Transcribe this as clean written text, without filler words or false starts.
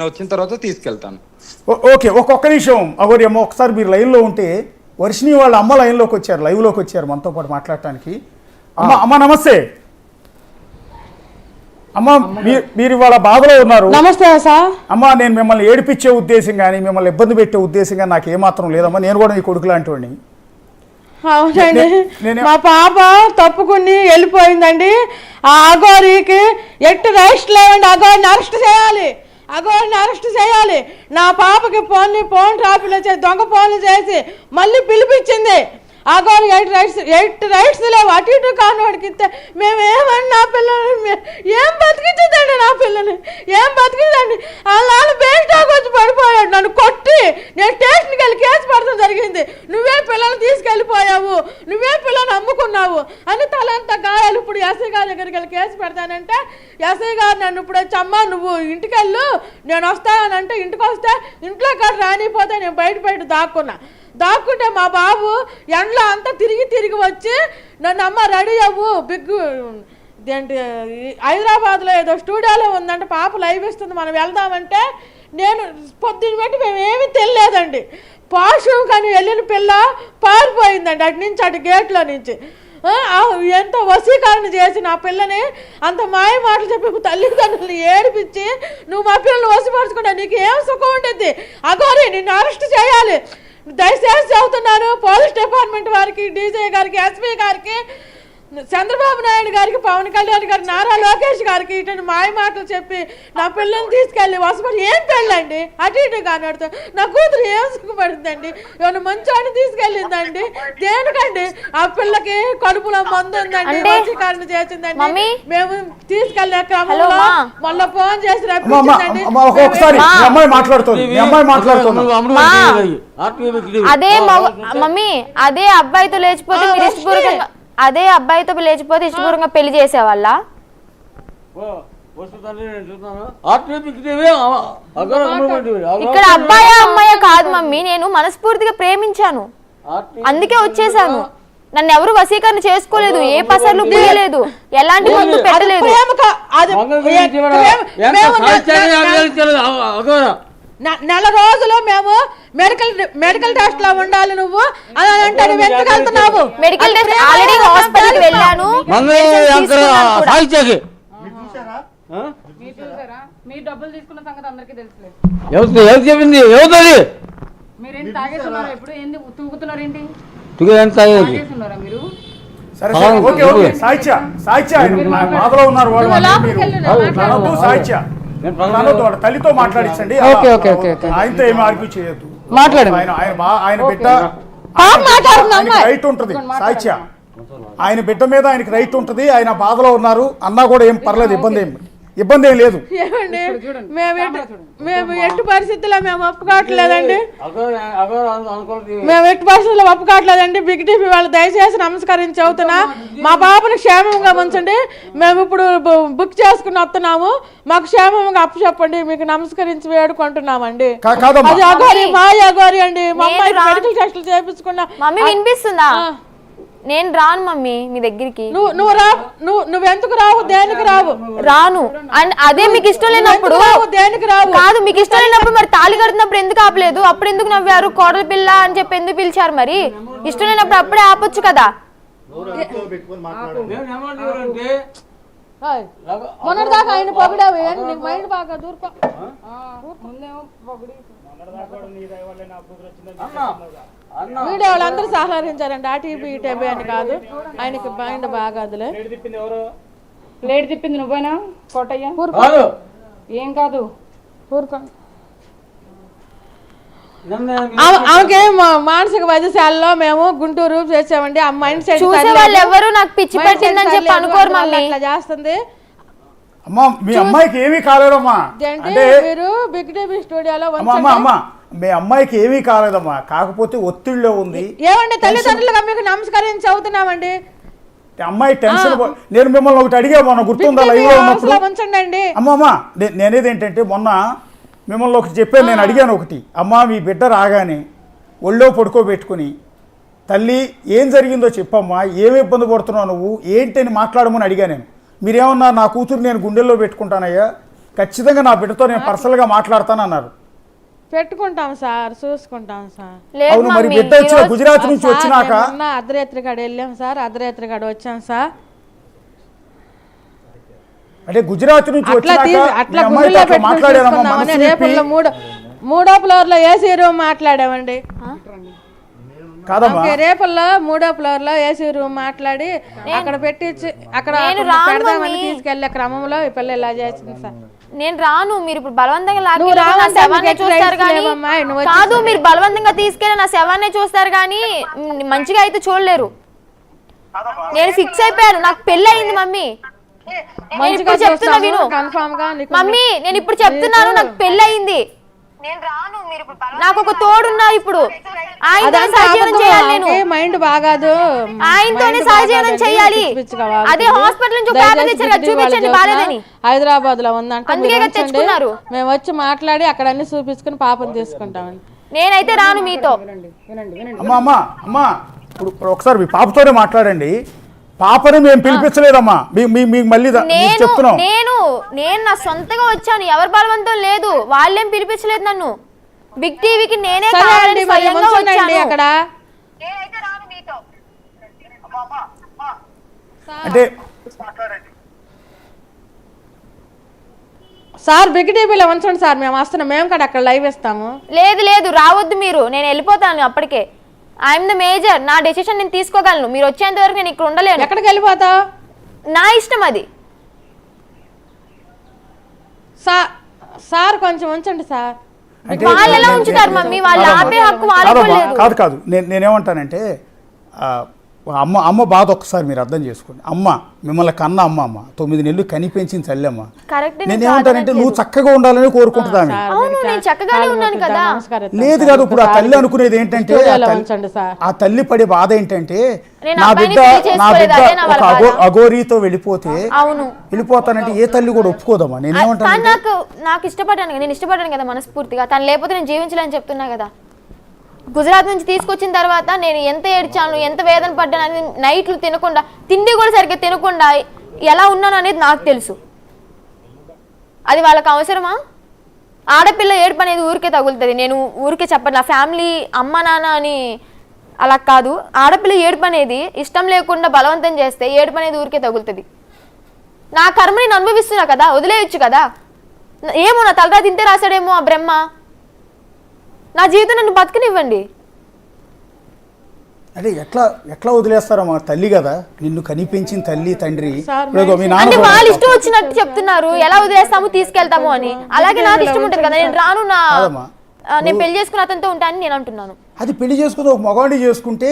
వచ్చిన తర్వాత తీసుకెళ్తాను. ఓకే, ఒక్కొక్క నిమిషం అగోరియమ్మ, ఒకసారి మీరు లైన్లో ఉంటే. వర్షిణి వాళ్ళ అమ్మ లైన్లోకి వచ్చారు, లైవ్లోకి వచ్చారు మనతో పాటు మాట్లాడటానికి. అమ్మ నమస్తే అమ్మ, మీరు ఇవాళ బాధలో ఉన్నారు. నమస్తే సార్. అమ్మ, నేను మిమ్మల్ని ఏడిపించే ఉద్దేశం కానీ మిమ్మల్ని ఇబ్బంది పెట్టే ఉద్దేశం కానీ నాకు ఏమాత్రం లేదమ్మా. నేను కూడా మీ కొడుకు లాంటి వాడిని. అవునండి, మా పాప తప్పుకుని వెళ్ళిపోయిందండి. ఆ అఘోరికి ఎట్టు రెస్ట్ లేవండి, అఘోరిని అరెస్ట్ చేయాలి, అఘోరిని అరెస్ట్ చేయాలి. నా పాపకి ఫోన్ ట్రాఫీలో చేసి దొంగ ఫోన్లు చేసి మళ్ళీ పిలిపించింది. అఘోరి ఎయిట్ రైట్స్ లేవు, అటు ఇటు కానివాడికి ఇస్తే మేమేమని నా పిల్లల్ని ఏం బతికించదండి, నా పిల్లని ఏం బతికిందండి. వాళ్ళ బెంచ్లోకి వచ్చి పడిపోయాడు, నన్ను కొట్టి నేను స్టేషన్కి వెళ్ళి కేసు పడతాం జరిగింది. నువ్వే పిల్లల్ని తీసుకెళ్ళిపోయావు, నువ్వే పిల్లల్ని అమ్ముకున్నావు అని తలంతా గాయాలు. ఇప్పుడు ఎస్ఐ గారి దగ్గరికి వెళ్ళి కేసు పెడతానంటే ఎస్ఐ గారు నన్ను ఇప్పుడు వచ్చి అమ్మ నువ్వు ఇంటికి వెళ్ళు, నేను వస్తానంటే ఇంటికి వస్తే ఇంట్లో కాడ రానిపోతే నేను బయట దాక్కుంటే మా బాబు ఎండలో అంతా తిరిగి వచ్చి నన్ను అమ్మ రెడీ అవ్వు, ఏంటి హైదరాబాద్లో ఏదో స్టూడియోలో ఉందంటే పాప లైవ్ ఇస్తుంది మనం వెళ్దామంటే నేను పొద్దున్న పెట్టి మేమేమీ తెలియలేదండి. పాషం కానీ వెళ్ళిన పిల్ల పారిపోయిందండి అటు నుంచి, అటు గేట్లో నుంచి. ఎంతో వశీకరణ చేసి నా పిల్లని అంత మాయ మాటలు చెప్పి తల్లిదండ్రులను ఏడిపించి నువ్వు మా పిల్లల్ని వశపరుచుకుంటా నీకు ఏం సుఖం ఉండేది. అఘోరి నిన్ను అరెస్ట్ చేయాలి, దయచేసి చెబుతున్నాను. పోలీస్ డిపార్ట్మెంట్ వారికి, డీజీ గారికి, ఎస్పీ గారికి, చంద్రబాబు నాయుడు గారికి, పవన్ కళ్యాణ్ గారి, నారా లోకేష్ గారికి ఇటు మాయ మాటలు చెప్పి నా పిల్లల్ని తీసుకెళ్ళి వసపడి ఏం పెళ్ళండి అటు ఇటు కానిడుతా నా కూతురు ఏం సుఖపడుతుందండి. ఏమైనా మంచాన్ని తీసుకెళ్ళిందండి దేనికండి? ఆ పిల్లకి కడుపులో మందు ఉందండి, వశీకరణ చేసిందండి. మేము తీసుకెళ్లే క్రమంలో మళ్ళీ ఫోన్ చేసి రప్పించిందండి. అదే మమ్మీ, అదే అబ్బాయితో లేచిపోతే మీరు ఇష్టపూర్వకంగా, అదే అబ్బాయితో లేచిపోతే ఇష్టపూర్వకంగా పెళ్లి చేసేవాళ్ళ? ఇక్కడ అబ్బాయా అమ్మాయా కాదు మమ్మీ, నేను మనస్ఫూర్తిగా ప్రేమించాను అందుకే వచ్చేసాను. నన్ను ఎవరు వశీకరణ చేసుకోలేదు, ఏ పసర్లు పూయలేదు, ఎలాంటి మందు పెట్టలేదు. నెల రోజులు మేము మెడికల్ టెస్ట్ లో ఉండాలి, నువ్వు అని అంటే నువ్వు ఎందుకు వెళ్తున్నావు? మెడికల్ టెస్ట్ ఆల్రెడీ హాస్పిటల్కి వెళ్ళాను. మీరు డబ్బులు తీసుకున్న సంగతి అందరికీ తెలుసులే. మీరేంటి తాగేస్తున్నారా? ఇప్పుడు ఏంది తూగుతున్నారు? ఏంటి తాగేస్తున్నారా మీరు? తల్లితో మాట్లాడించండి, ఆయనతో ఏమి ఆర్గ్యూ చేయొద్దు. ఆయన బిడ్డ రైట్ ఉంటుంది సాహిత్య, ఆయన బిడ్డ మీద ఆయనకి రైట్ ఉంటుంది. ఆయన బాధలో ఉన్నారు అన్నా కూడా ఏం పర్లేదు, ఇబ్బంది ఏం లేదు. మేము ఎట్టి పరిస్థితుల్లో మేము ఒప్పుకోవట్లేదండి, మేము ఎట్టి పరిస్థితుల్లో ఒప్పుకోవట్లేదండి. బిగ్ టీవీ వాళ్ళు దయచేసి నమస్కరించి చెబుతున్నా, మా బాబుని క్షేమంగా ఉంచండి. మేము ఇప్పుడు బుక్ చేసుకుని వస్తున్నాము, మాకు క్షేమంగా అప్పు చెప్పండి, మీకు నమస్కరించి వేడుకుంటున్నామండి. అది అఘోరి, మా అఘోరి అండి. మా అమ్మాయికి మెడికల్ టెస్టులు చేయించుకున్నా. మమ్మీ వినిపిస్తుందా? నేను రాను మమ్మీ మీ దగ్గరికి. నువ్వెందుకు రావు? దేనికి రావు? రాను. అండ్ అదే మీకు ఇష్టం లేనప్పుడు దేనికి రావు? కాదు, మీకు ఇష్టం లేనప్పుడు మరి తాళి కడుతున్నప్పుడు ఎందుకు ఆపలేదు? అప్పుడు ఎందుకు నవ్వారు? కోడల పిల్ల అని చెప్పి ఎందుకు పిలిచారు? మరి ఇష్టం లేనప్పుడు అప్పుడే ఆపొచ్చు కదా. మొన్నటిదాకా ఆయన పొగిడావు, నీకు మైండ్ బాగా దూరుకో. వీడియో వాళ్ళందరూ సహకరించారండి, ఆ టీవీ ఈ టీవీ అని కాదు, ఆయనకి మైండ్ బాగా. అదిలే ప్లేట్ తిప్పింది నువ్వేనా కోటయ్య? ఏం కాదు, ఆమెకి మానసిక వైద్యశాలలో మేము గుంటూరు చేసామండి. ఆ మైండ్ సెట్ ఎవరు నాకు పిచ్చి పట్టిందని చెప్పి అనుకోరు మమ్మీ. అట్లా చేస్తుంది. అమ్మా మీ అమ్మాయికి ఏమీ కాలేదమ్మా, మీరు బిగ్ టీవీ స్టూడియోలో మీ అమ్మాయికి ఏమీ కాలేదమ్మా, కాకపోతే ఒత్తిడిలో ఉంది. ఏమండి తల్లిదండ్రులుగా మీకు నమస్కరించి చదువుతున్నామండి. అమ్మాయి టెన్షన్. నేను మిమ్మల్ని ఒకటి అడిగా మొన్న, గుర్తుందా లైవ్ లో ఉన్నప్పుడు? అమ్మమ్మా నేనేది ఏంటంటే మొన్న మిమ్మల్ని ఒకటి చెప్పాను, నేను అడిగాను ఒకటి. అమ్మ మీ బిడ్డ రాగానే ఒళ్ళో పడుకోబెట్టుకుని తల్లి ఏం జరిగిందో చెప్పమ్మా, ఏమి ఇబ్బంది పడుతున్నావు నువ్వు ఏంటి అని మాట్లాడమని అడిగా నేను. మీరేమన్నా నా కూతురు నేను గుండెల్లో పెట్టుకుంటానయ్యా, ఖచ్చితంగా నా బిడ్డతో నేను పర్సనల్గా మాట్లాడతానన్నారు. పెట్టుకుంటాం సార్, చూసుకుంటాం సార్. లేదు అవును, మరి మమ్మీ బిడ్డ వచ్చిన గుజరాత్ నుంచి వచ్చినాక అర్ధరాత్రి కాడ వెళ్ళాం సార్, అర్ధరాత్రి కాడ వచ్చాం సార్. అంటే గుజరాత్ నుంచి అట్లా వచ్చినాక అట్లా మీ అమ్మాయితో గుండెలో అట్లా పెట్టుకుని మాట్లాడారమ్మా, చూసుకుందామని మనసు విప్పి. రేపుల్లో మూడో ఫ్లోర్ లో ఏసీ రూమ్ మాట్లాడామండి. కాదమ్మా, ఓకే, రేపల్లో 3వ ఫ్లోర్ లో ఏసీ రూమ్ మాట్లాడి అక్కడ పెట్టించి అక్కడ పెడదామని తీసుకెళ్లే క్రమంలో ఈ పిల్ల ఇలా చేసింది సార్. నేను రాను, మీరు ఇప్పుడు బలవంతంగా నువ్వు లాక్కెళ్ళి నా రావద్దని శవాన్ని గట్టి చూస్తారు రైట్స్ కానీ లేవమ్మా, నువ్వు కాదు, మీరు బలవంతంగా తీసుకెళ్ళి నా శవాన్ని చూస్తారు కానీ మంచిగా అయితే చూడలేరు. నేను ఫిక్స్ అయిపోయాను, నాకు పెళ్లి అయింది మమ్మీ. నేను ఇప్పుడు చెప్తున్నా విను మమ్మీ, నేను ఇప్పుడు చెప్తున్నాను, నాకు పెళ్లి అయింది. నాకు ఒక తోడున్నారు ఇప్పుడు, ఆయనతోనే సహజీవనం చేయాలి. నేను మైండ్ బాగాదు, ఆయనతోనే సహజీవనం చేయాలి. అదే హాస్పిటల్ నుంచి పేపర్ తెచ్చారు కదా, చూపించండి బాలేదని. హైదరాబాద్ లో ఉందంటే అందుకే కదా తెచ్చుకున్నారు. మేము వచ్చి మాట్లాడి అక్కడ అన్ని చూపించుకుని పాపం తీసుకుంటామని. నేనైతే రాను మీతో. అమ్మా అమ్మా అమ్మా, ఇప్పుడు ఒకసారి మీ పాపతోనే మాట్లాడండి. పాపని మేము పిలిపించలేదమ్మా, మీకు మళ్ళీ చెప్తున్నాం. నేను నా సొంతగా వచ్చాను, ఎవరి బలవంతం లేదు, వాళ్ళేం పిలిపించలేదు నన్ను. బిగ్ టీవీకి నేనే కావాలని స్వయంగా వచ్చాను. అక్కడ అంటే సార్ బిగ్ టీవీలో ఉంచండి సార్, మేము వస్తున్నాం, మేము కూడా అక్కడ లైవ్ ఇస్తాము. లేదు రావద్దు మీరు, నేను వెళ్ళిపోతాను అప్పటికే. ఐఎమ్ ద మేజర్, నా డెసిషన్ నేను తీసుకోగలను. మీరు వచ్చేంత వరకు నేను ఇక్కడ ఉండలేను. ఎక్కడికి వెళ్ళిపోతావు? నా ఇష్టం అది. సార్ కొంచెం ఉంచండి సార్. వాళ్ళు ఎలా ఉంచుతారు మమ్మీ, వాళ్ళు ఆపే హక్కు వాళ్ళకు లేదు. కాదు నేనేమంటానంటే అమ్మ బాధ ఒక్కసారి మీరు అర్థం చేసుకోండి. అమ్మ మిమ్మల్ని కన్న అమ్మ 9 నెలలు కని పెంచిన తల్లి. నేనేమంటానంటే నువ్వు చక్కగా ఉండాలని కోరుకుంటున్నాను. లేదు కాదు, ఇప్పుడు ఆ తల్లి అనుకునేది ఏంటంటే, ఆ తల్లి పడే బాధ ఏంటంటే, నా బిడ్డ ఒక అఘోరీతో వెళ్ళిపోతానంటే ఏ తల్లి కూడా ఒప్పుకోదమ్మా. నేనేమంటాను, నాకు ఇష్టపడ్డాను, నేను ఇష్టపడ్డాను కదా మనస్ఫూర్తిగా. తను లేకపోతే నేను జీవించలేని చెప్తున్నా కదా. గుజరాత్ నుంచి తీసుకొచ్చిన తర్వాత నేను ఎంత ఏడ్చాను, ఎంత వేదన పడ్డాను అనేది, నైట్లు తినకుండా, తిండి కూడా సరిగ్గా తినకుండా ఎలా ఉన్నాను అనేది నాకు తెలుసు. అది వాళ్ళకి అవసరమా? ఆడపిల్ల ఏడుపు అనేది ఊరికే తగులుతుంది. నేను ఊరికే చెప్పను, నా ఫ్యామిలీ అమ్మ నాన్న అని అలా కాదు. ఆడపిల్ల ఏడుపు అనేది ఇష్టం లేకుండా బలవంతం చేస్తే ఏడుపు అనేది ఊరికే తగులుతుంది. నా కర్మ నేను అనుభవిస్తున్నా కదా, వదిలేయచ్చు కదా. ఏమో నా తలరా తింటే రాశాడేమో ఆ బ్రహ్మ. నా జీవితం నన్ను బతకనివ్వండి. అంటే ఎట్లా వదిలేస్తారమ్మా? తల్లి కదా, నిన్ను కనిపించిన తల్లి తండ్రి. అంటే వాళ్ళు ఇష్టం వచ్చినట్టు చెప్తున్నారు, ఎలా వదిలేస్తాము తీసుకెళ్తాము అని. అలాగే నాకు ఇష్టం ఉంటుంది కదా, నేను రాను, నేను పెళ్లి చేసుకున్న అతనితో ఉంటానని నేను అంటున్నాను. అది పెళ్లి చేసుకుని ఒక మగవాడిని చేసుకుంటే